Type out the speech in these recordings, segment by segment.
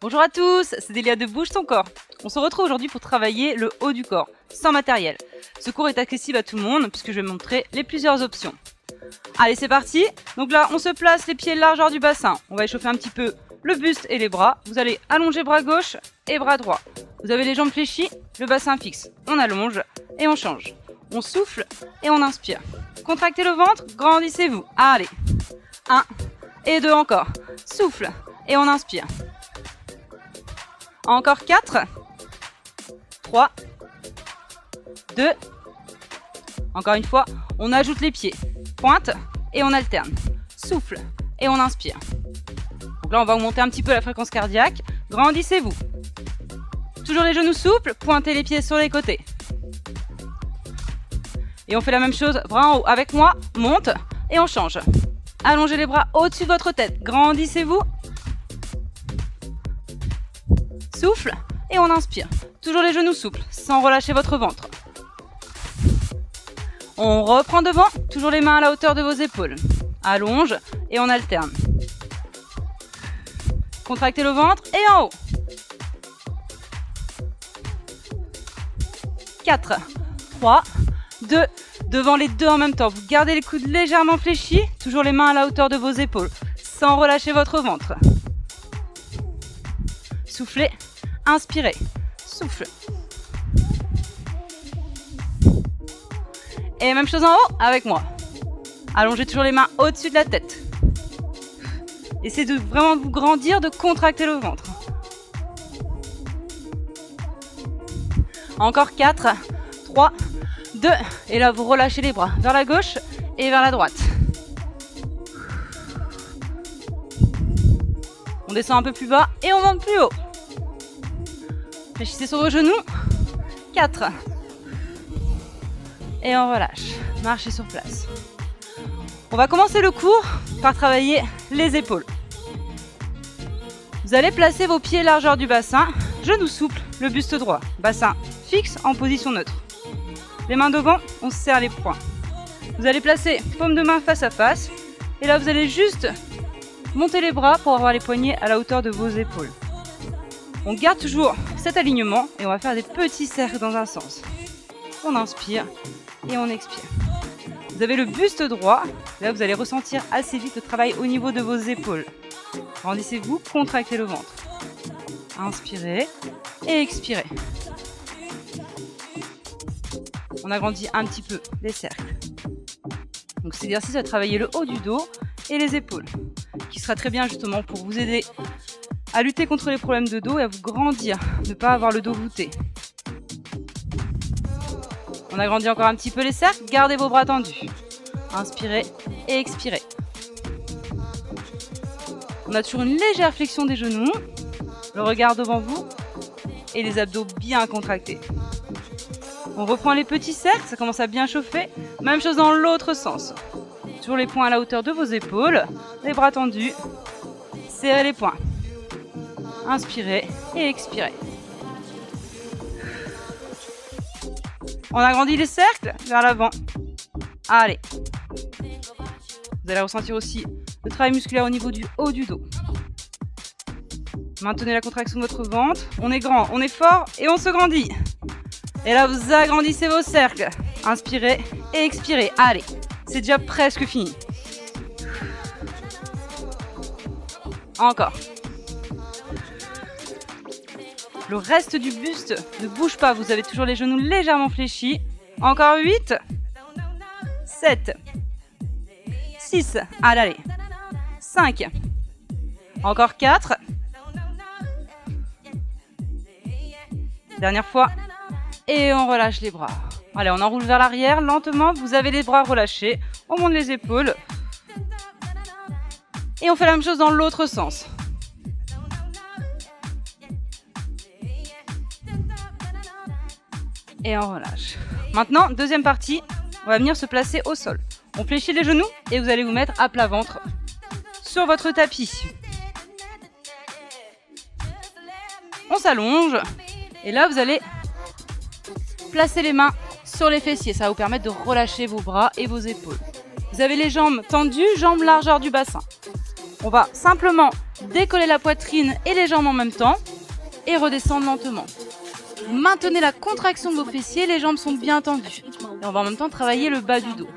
Bonjour à tous, c'est Delia de Bouge ton corps. On se retrouve aujourd'hui pour travailler le haut du corps, sans matériel. Ce cours est accessible à tout le monde puisque je vais montrer les plusieurs options. Allez, c'est parti. Donc là, on se place les pieds largeur du bassin. On va échauffer un petit peu le buste et les bras. Vous allez allonger bras gauche et bras droit. Vous avez les jambes fléchies, le bassin fixe. On allonge et on change. On souffle et on inspire. Contractez le ventre, grandissez-vous. Allez. 1 et 2 encore. Souffle et on inspire. Encore 4. 3. 2. Encore une fois, on ajoute les pieds. Pointe et on alterne. Souffle et on inspire. Donc là, on va augmenter un petit peu la fréquence cardiaque. Grandissez-vous. Toujours les genoux souples, pointez les pieds sur les côtés. Et on fait la même chose, bras en haut avec moi, monte et on change. Allongez les bras au-dessus de votre tête, grandissez-vous. Souffle et on inspire. Toujours les genoux souples, sans relâcher votre ventre. On reprend devant, toujours les mains à la hauteur de vos épaules. Allonge et on alterne. Contractez le ventre et en haut. 4, 3, 2, devant les deux en même temps. Vous gardez les coudes légèrement fléchis, toujours les mains à la hauteur de vos épaules, sans relâcher votre ventre. Soufflez, inspirez, souffle. Et même chose en haut avec moi. Allongez toujours les mains au-dessus de la tête. Essayez de vraiment vous grandir, de contracter le ventre. Encore 4, 3, 2. Et là, vous relâchez les bras vers la gauche et vers la droite. On descend un peu plus bas et on monte plus haut. Fléchissez sur vos genoux. 4. Et on relâche. Marchez sur place. On va commencer le cours par travailler les épaules. Vous allez placer vos pieds largeur du bassin, genoux souples, le buste droit, bassin fixe en position neutre. Les mains devant, on serre les poings. Vous allez placer paume de main face à face. Et là, vous allez juste monter les bras pour avoir les poignets à la hauteur de vos épaules. On garde toujours cet alignement et on va faire des petits cercles dans un sens. On inspire et on expire. Vous avez le buste droit. Là, vous allez ressentir assez vite le travail au niveau de vos épaules. Grandissez-vous, contractez le ventre. Inspirez et expirez. On agrandit un petit peu les cercles. Donc cet exercice va travailler le haut du dos et les épaules, qui sera très bien justement pour vous aider à lutter contre les problèmes de dos et à vous grandir, ne pas avoir le dos voûté. On agrandit encore un petit peu les cercles, gardez vos bras tendus. Inspirez et expirez. On a toujours une légère flexion des genoux, le regard devant vous et les abdos bien contractés. On reprend les petits cercles, ça commence à bien chauffer. Même chose dans l'autre sens. Toujours les poings à la hauteur de vos épaules, les bras tendus. Serrez les poings. Inspirez et expirez. On agrandit les cercles vers l'avant. Allez. Vous allez ressentir aussi le travail musculaire au niveau du haut du dos. Maintenez la contraction de votre ventre. On est grand, on est fort et on se grandit. Et là, vous agrandissez vos cercles. Inspirez et expirez. Allez, c'est déjà presque fini. Encore. Le reste du buste ne bouge pas. Vous avez toujours les genoux légèrement fléchis. Encore 8. 7. 6. Allez. 5. Encore 4. Dernière fois. Et on relâche les bras. Allez, on enroule vers l'arrière. Lentement, vous avez les bras relâchés. On monte les épaules. Et on fait la même chose dans l'autre sens. Et on relâche. Maintenant, deuxième partie, on va venir se placer au sol. On fléchit les genoux et vous allez vous mettre à plat ventre sur votre tapis. On s'allonge. Et là, vous allez placez les mains sur les fessiers, ça va vous permettre de relâcher vos bras et vos épaules. Vous avez les jambes tendues, jambes largeur du bassin. On va simplement décoller la poitrine et les jambes en même temps et redescendre lentement. Maintenez la contraction de vos fessiers, les jambes sont bien tendues. Et on va en même temps travailler le bas du dos.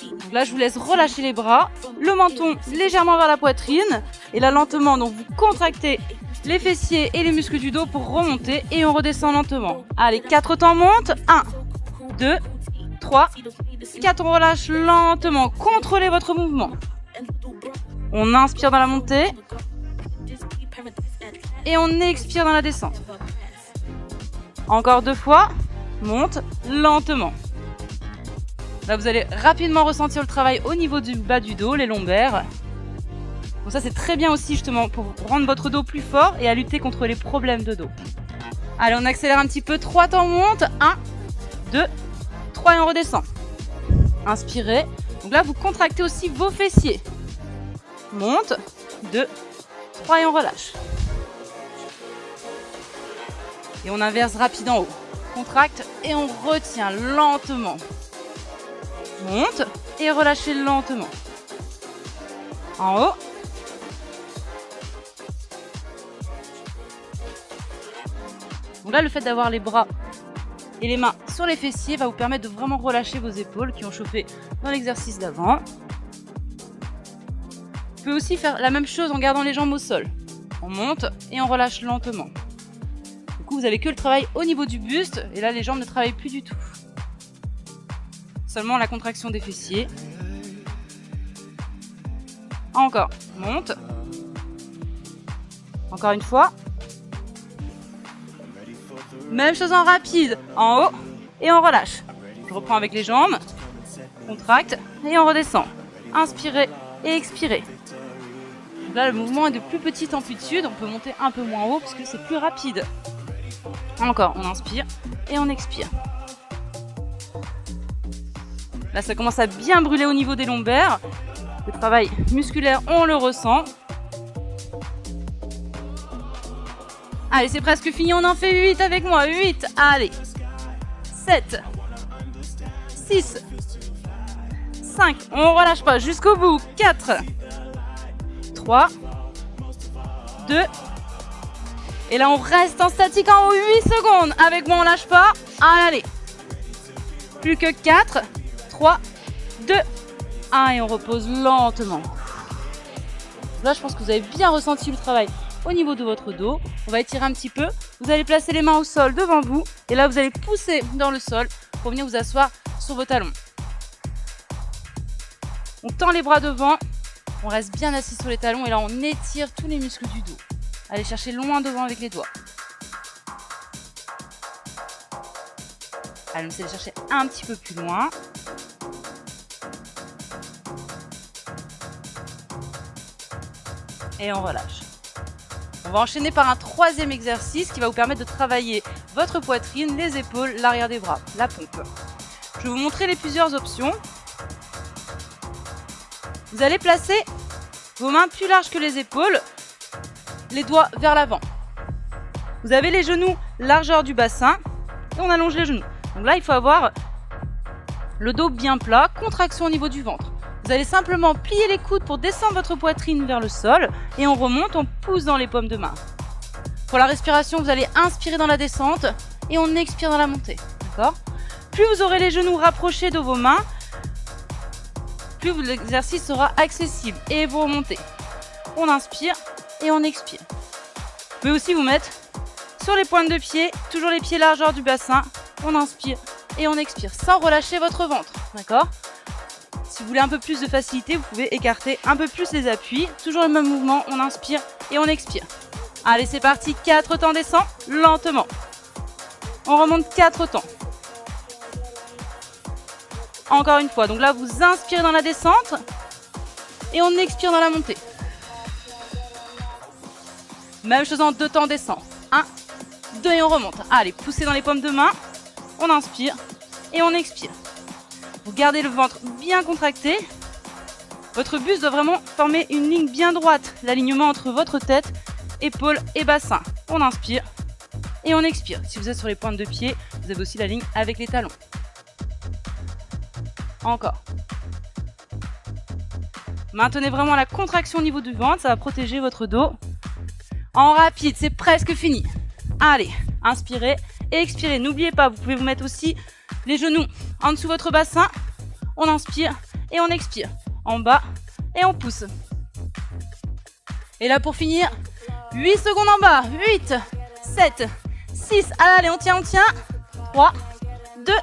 Donc là, je vous laisse relâcher les bras, le menton légèrement vers la poitrine. Et là, lentement, donc vous contractez les fessiers et les muscles du dos pour remonter. Et on redescend lentement. Allez, 4 temps monte. 1, 2, 3, 4. On relâche lentement. Contrôlez votre mouvement. On inspire dans la montée. Et on expire dans la descente. Encore 2 fois. Monte lentement. Là, vous allez rapidement ressentir le travail au niveau du bas du dos, les lombaires. Donc ça, c'est très bien aussi justement pour rendre votre dos plus fort et à lutter contre les problèmes de dos. Allez, on accélère un petit peu. 3 temps monte. 1, 2, 3 et on redescend. Inspirez. Donc là, vous contractez aussi vos fessiers. Monte. 2, 3 et on relâche. Et on inverse rapide en haut. Contracte et on retient lentement. Monte et relâchez lentement. En haut. Donc là, le fait d'avoir les bras et les mains sur les fessiers va vous permettre de vraiment relâcher vos épaules qui ont chauffé dans l'exercice d'avant. Vous pouvez aussi faire la même chose en gardant les jambes au sol. On monte et on relâche lentement. Du coup, vous n'avez que le travail au niveau du buste et là, les jambes ne travaillent plus du tout. Seulement la contraction des fessiers. Encore, monte. Encore une fois. Même chose en rapide, en haut et on relâche. Je reprends avec les jambes, contracte et on redescend. Inspirez et expirez. Donc là, le mouvement est de plus petite amplitude, on peut monter un peu moins haut parce que c'est plus rapide. Encore, on inspire et on expire. Là, ça commence à bien brûler au niveau des lombaires. Le travail musculaire, on le ressent. Allez, c'est presque fini. On en fait 8 avec moi. 8. Allez. 7. 6. 5. On relâche pas jusqu'au bout. 4. 3. 2. Et là, on reste en statique en 8 secondes. Avec moi, on lâche pas. Allez. Plus que 4. 3, 2, 1 et on repose lentement. Là, je pense que vous avez bien ressenti le travail au niveau de votre dos. On va étirer un petit peu. Vous allez placer les mains au sol devant vous. Et là, vous allez pousser dans le sol pour venir vous asseoir sur vos talons. On tend les bras devant. On reste bien assis sur les talons. Et là, on étire tous les muscles du dos. Allez chercher loin devant avec les doigts. Allez, on essaie de chercher un petit peu plus loin. Et on relâche. On va enchaîner par un 3e exercice qui va vous permettre de travailler votre poitrine, les épaules, l'arrière des bras, la pompe. Je vais vous montrer les plusieurs options. Vous allez placer vos mains plus larges que les épaules, les doigts vers l'avant. Vous avez les genoux largeur du bassin et on allonge les genoux. Donc là, il faut avoir le dos bien plat, contraction au niveau du ventre. Vous allez simplement plier les coudes pour descendre votre poitrine vers le sol et on remonte, on pousse dans les paumes de main. Pour la respiration, vous allez inspirer dans la descente et on expire dans la montée. D'accord ? Plus vous aurez les genoux rapprochés de vos mains, plus l'exercice sera accessible et vous remontez. On inspire et on expire. Vous pouvez aussi vous mettre sur les pointes de pied, toujours les pieds largeur du bassin. On inspire et on expire sans relâcher votre ventre. D'accord ? Si vous voulez un peu plus de facilité, vous pouvez écarter un peu plus les appuis. Toujours le même mouvement, on inspire et on expire. Allez, c'est parti. 4 temps descend, lentement. On remonte 4 temps. Encore une fois. Donc là, vous inspirez dans la descente et on expire dans la montée. Même chose en 2 temps descend. 1, 2 et on remonte. Allez, poussez dans les paumes de main. On inspire et on expire. Vous gardez le ventre bien contracté. Votre buste doit vraiment former une ligne bien droite. L'alignement entre votre tête, épaules et bassin. On inspire et on expire. Si vous êtes sur les pointes de pied, vous avez aussi la ligne avec les talons. Encore. Maintenez vraiment la contraction au niveau du ventre, ça va protéger votre dos. En rapide, c'est presque fini. Allez, inspirez et expirez. N'oubliez pas, vous pouvez vous mettre aussi les genoux en dessous de votre bassin. On inspire et on expire. En bas et on pousse. Et là pour finir, 8 secondes en bas. 8, 7, 6. Allez, on tient. 3, 2,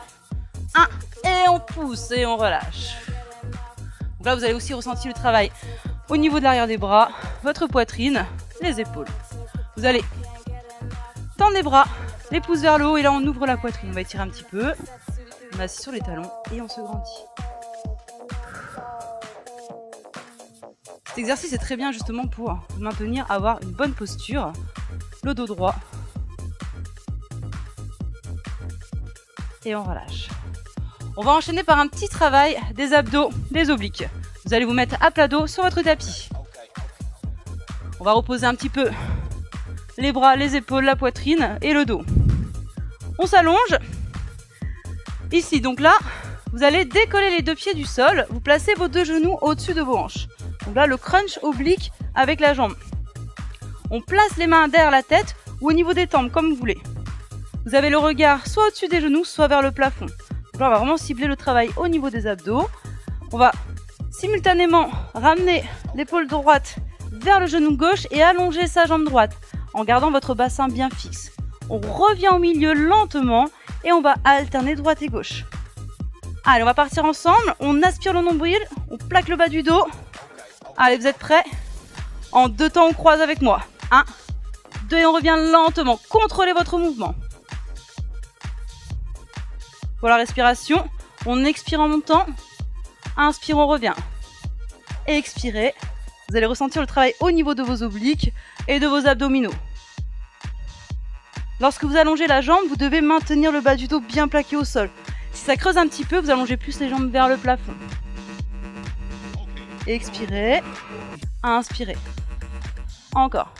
1. Et on pousse et on relâche. Donc là, vous allez aussi ressentir le travail au niveau de l'arrière des bras, votre poitrine, les épaules. Vous allez tendre les bras, les pouces vers le haut et là on ouvre la poitrine. On va étirer un petit peu. On assis sur les talons et on se grandit. Cet exercice est très bien justement pour maintenir, avoir une bonne posture, le dos droit. Et on relâche. On va enchaîner par un petit travail des abdos, des obliques. Vous allez vous mettre à plat dos sur votre tapis. On va reposer un petit peu les bras, les épaules, la poitrine et le dos. On s'allonge. Ici, donc là, vous allez décoller les deux pieds du sol. Vous placez vos deux genoux au-dessus de vos hanches. Donc là, le crunch oblique avec la jambe. On place les mains derrière la tête ou au niveau des tempes, comme vous voulez. Vous avez le regard soit au-dessus des genoux, soit vers le plafond. Donc là, on va vraiment cibler le travail au niveau des abdos. On va simultanément ramener l'épaule droite vers le genou gauche et allonger sa jambe droite en gardant votre bassin bien fixe. On revient au milieu lentement et on va alterner droite et gauche. Allez, on va partir ensemble. On aspire le nombril, on plaque le bas du dos. Allez, vous êtes prêts? En 2 temps, on croise avec moi. 1, 2 et on revient lentement. Contrôlez votre mouvement. Pour la respiration, on expire en montant. Inspire, on revient. Expirez. Vous allez ressentir le travail au niveau de vos obliques et de vos abdominaux. Lorsque vous allongez la jambe, vous devez maintenir le bas du dos bien plaqué au sol. Si ça creuse un petit peu, vous allongez plus les jambes vers le plafond. Expirez. Inspirez. Encore.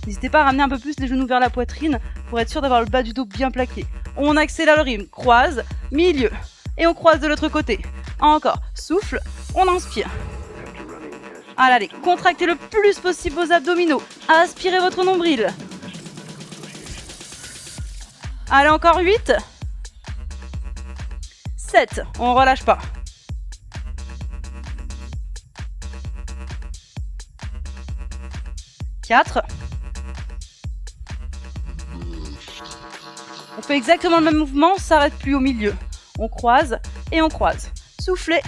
N'hésitez pas à ramener un peu plus les genoux vers la poitrine pour être sûr d'avoir le bas du dos bien plaqué. On accélère le rythme. Croise, milieu. Et on croise de l'autre côté. Encore. Souffle. On inspire. Allez, contractez le plus possible vos abdominaux. Aspirez votre nombril. Allez, encore 8. 7. On ne relâche pas. 4. On fait exactement le même mouvement, on ne s'arrête plus au milieu. On croise et on croise. Soufflez,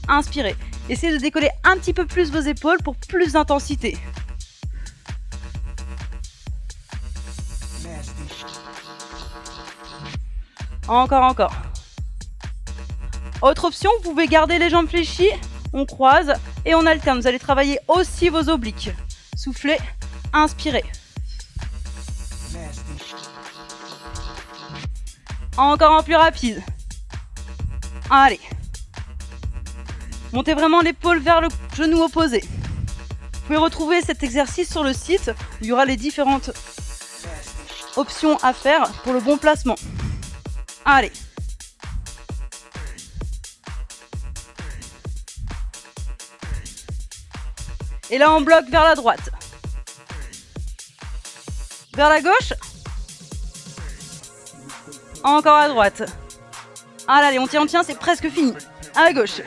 inspirez. Essayez de décoller un petit peu plus vos épaules pour plus d'intensité. Encore. Autre option, vous pouvez garder les jambes fléchies. On croise et on alterne. Vous allez travailler aussi vos obliques. Soufflez, inspirez. Encore en plus rapide. Allez. Montez vraiment l'épaule vers le genou opposé. Vous pouvez retrouver cet exercice sur le site où il y aura les différentes options à faire pour le bon placement. Allez. Et là, on bloque vers la droite. Vers la gauche. Encore à droite. Allez, on tient, c'est presque fini. À gauche.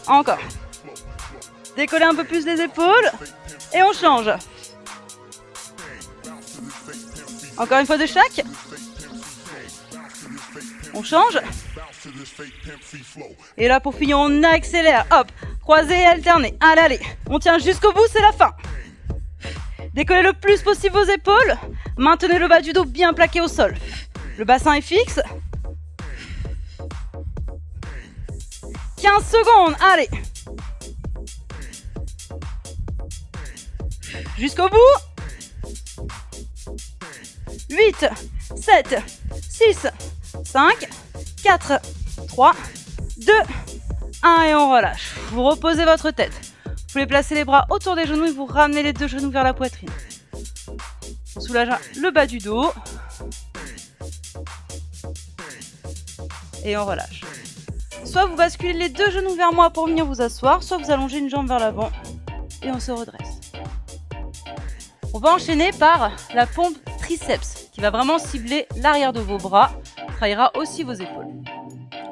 Encore. Décollez un peu plus les épaules. Et on change. Encore une fois de chaque. On change. Et là, pour finir, on accélère. Hop, croisez et alternez. Allez. On tient jusqu'au bout, c'est la fin. Décollez le plus possible vos épaules. Maintenez le bas du dos bien plaqué au sol. Le bassin est fixe. 15 secondes, allez. Jusqu'au bout. 8, 7, 6, 5, 4, 3, 2, 1 et on relâche. Vous reposez votre tête. Vous pouvez placer les bras autour des genoux et vous ramenez les deux genoux vers la poitrine. On soulage le bas du dos. Et on relâche. soit vous basculez les deux genoux vers moi pour venir vous asseoir, soit vous allongez une jambe vers l'avant et on se redresse. On va enchaîner par la pompe triceps qui va vraiment cibler l'arrière de vos bras, travaillera aussi vos épaules.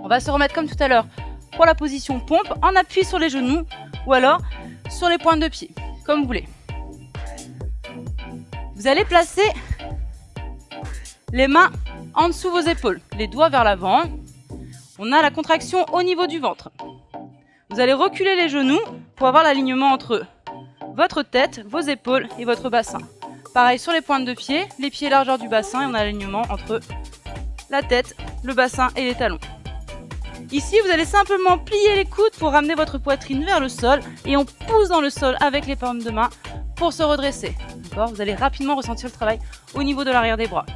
On va se remettre comme tout à l'heure pour la position pompe en appui sur les genoux ou alors sur les pointes de pied, comme vous voulez. Vous allez placer les mains en dessous vos épaules, les doigts vers l'avant. On a la contraction au niveau du ventre. Vous allez reculer les genoux pour avoir l'alignement entre votre tête, vos épaules et votre bassin. Pareil sur les pointes de pied, les pieds largeur du bassin et on a l'alignement entre la tête, le bassin et les talons. Ici, vous allez simplement plier les coudes pour ramener votre poitrine vers le sol et on pousse dans le sol avec les paumes de main pour se redresser. D'accord ? Vous allez rapidement ressentir le travail au niveau de l'arrière des bras.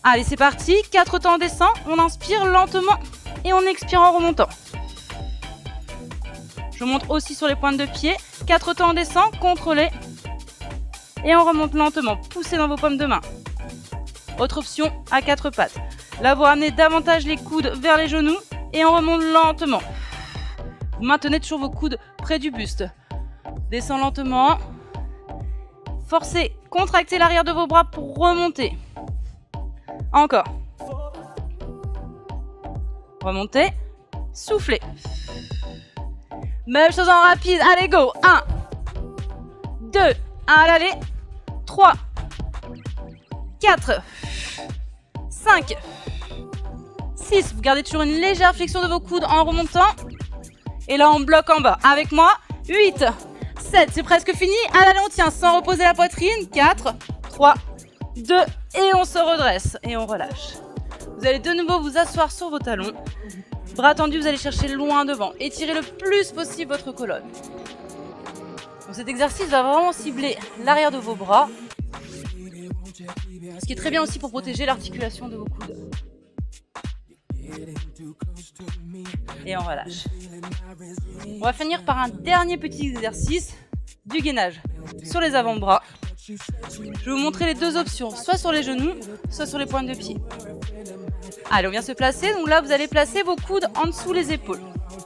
Allez, c'est parti. 4 temps, on descend. On inspire lentement et on expire en remontant. Je monte aussi sur les pointes de pied. 4 temps, on descend. Contrôlez. Et on remonte lentement. Poussez dans vos paumes de main. Autre option, à 4 pattes. Là, vous ramenez davantage les coudes vers les genoux et on remonte lentement. Vous maintenez toujours vos coudes près du buste. Descends lentement. Forcez, contractez l'arrière de vos bras pour remonter. Encore. Remontez. Soufflez. Même chose en rapide. Allez, go. 1, 2, à l'aller. 3, 4, 5, 6. Vous gardez toujours une légère flexion de vos coudes en remontant. Et là, on bloque en bas. Avec moi. 8, 7. C'est presque fini. Allez, on tient sans reposer la poitrine. 4, 3, 2. Et on se redresse. Et on relâche. Vous allez de nouveau vous asseoir sur vos talons. Bras tendus, vous allez chercher loin devant. Étirez le plus possible votre colonne. Donc cet exercice va vraiment cibler l'arrière de vos bras. Ce qui est très bien aussi pour protéger l'articulation de vos coudes. Et on relâche. On va finir par un dernier petit exercice du gainage sur les avant-bras. Je vais vous montrer les deux options, soit sur les genoux, soit sur les pointes de pied. Allez, on vient se placer. Donc là, vous allez placer vos coudes en dessous les épaules.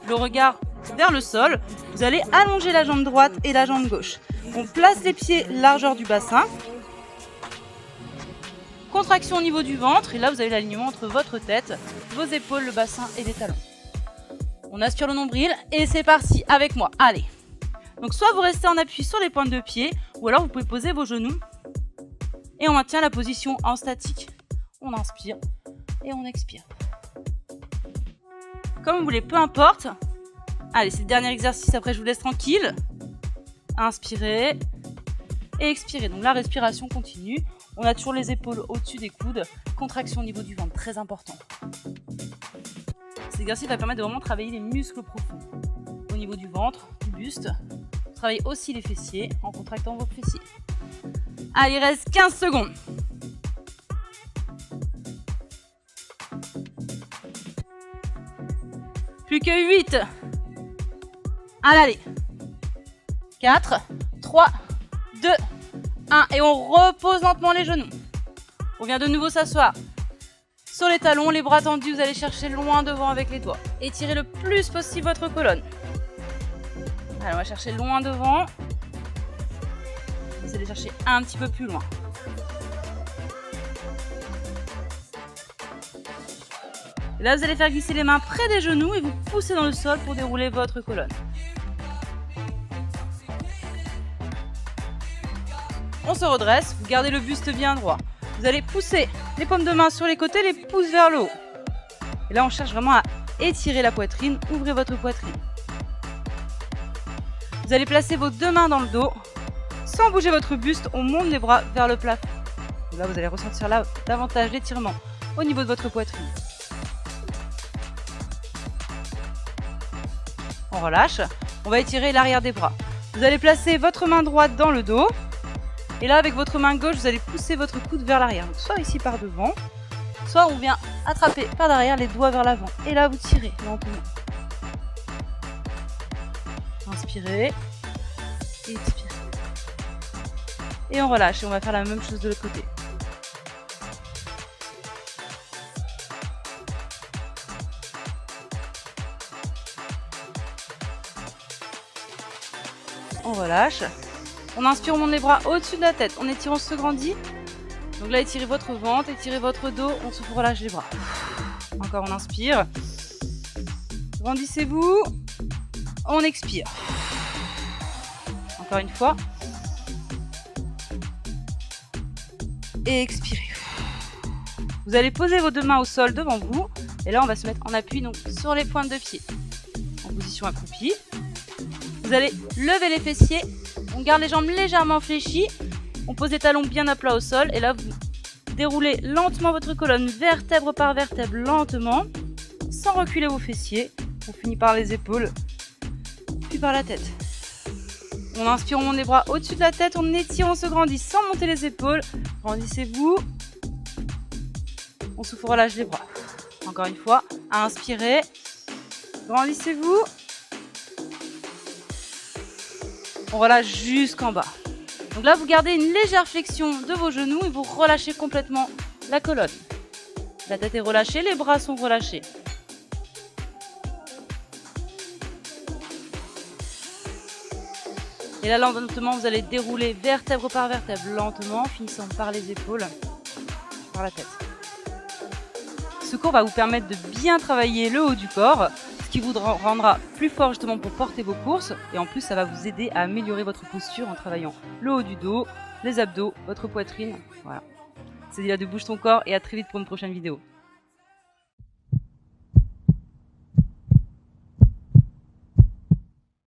Le regard vers le sol. Vous allez allonger la jambe droite et la jambe gauche. On place les pieds largeur du bassin. Contraction au niveau du ventre. Et là, vous avez l'alignement entre votre tête, vos épaules, le bassin et les talons. On aspire le nombril et c'est parti avec moi. Allez. Donc soit vous restez en appui sur les pointes de pied ou alors vous pouvez poser vos genoux et on maintient la position en statique. On inspire et on expire. Comme vous voulez, peu importe. Allez, c'est le dernier exercice, après je vous laisse tranquille. Inspirez et expirez. Donc la respiration continue. On a toujours les épaules au-dessus des coudes. Contraction au niveau du ventre, très important. Cet exercice va permettre de vraiment travailler les muscles profonds. Au niveau du ventre, du buste. Travaillez aussi les fessiers en contractant vos fessiers. Allez, il reste 15 secondes. Plus que 8. Allez. 4, 3, 2, 1. Et on repose lentement les genoux. On vient de nouveau s'asseoir. Sur les talons, les bras tendus, vous allez chercher loin devant avec les doigts. Étirez le plus possible votre colonne. Allez, on va chercher loin devant. Vous allez chercher un petit peu plus loin. Et là, vous allez faire glisser les mains près des genoux et vous poussez dans le sol pour dérouler votre colonne. On se redresse, vous gardez le buste bien droit. Vous allez pousser les paumes de main sur les côtés, les pouces vers le haut. Et là, on cherche vraiment à étirer la poitrine, ouvrez votre poitrine. Vous allez placer vos deux mains dans le dos. Sans bouger votre buste, on monte les bras vers le plafond. Et là, vous allez ressentir là davantage l'étirement au niveau de votre poitrine. On relâche. On va étirer l'arrière des bras. Vous allez placer votre main droite dans le dos. Et là, avec votre main gauche, vous allez pousser votre coude vers l'arrière. Donc, soit ici par devant, soit on vient attraper par derrière les doigts vers l'avant. Et là, vous tirez lentement. Inspirez. Expirez. Et on relâche. Et on va faire la même chose de l'autre côté. on relâche. On inspire, on monte les bras au-dessus de la tête. On étire, on se grandit. Donc là, étirez votre ventre, étirez votre dos. On souffle, on relâche les bras. Encore, on inspire. Grandissez-vous. On expire. Encore une fois. Et expirez. Vous allez poser vos deux mains au sol devant vous. Et là, on va se mettre en appui donc sur les pointes de pied. En position accroupie. Vous allez lever les fessiers. On garde les jambes légèrement fléchies. On pose les talons bien à plat au sol. Et là, vous déroulez lentement votre colonne, vertèbre par vertèbre, lentement. Sans reculer vos fessiers. On finit par les épaules. Puis par la tête. On inspire, on monte les bras au-dessus de la tête. On étire, on se grandit sans monter les épaules. Grandissez-vous. On souffle, on relâche les bras. Encore une fois, inspirez. Grandissez-vous. On relâche jusqu'en bas. Donc là, vous gardez une légère flexion de vos genoux et vous relâchez complètement la colonne. La tête est relâchée, les bras sont relâchés. Et là, lentement, vous allez dérouler vertèbre par vertèbre, lentement, finissant par les épaules, par la tête. Ce cours va vous permettre de bien travailler le haut du corps, ce qui vous rendra plus fort justement pour porter vos courses. Et en plus, ça va vous aider à améliorer votre posture en travaillant le haut du dos, les abdos, votre poitrine. Voilà. C'est Célia de Bouge ton corps et à très vite pour une prochaine vidéo.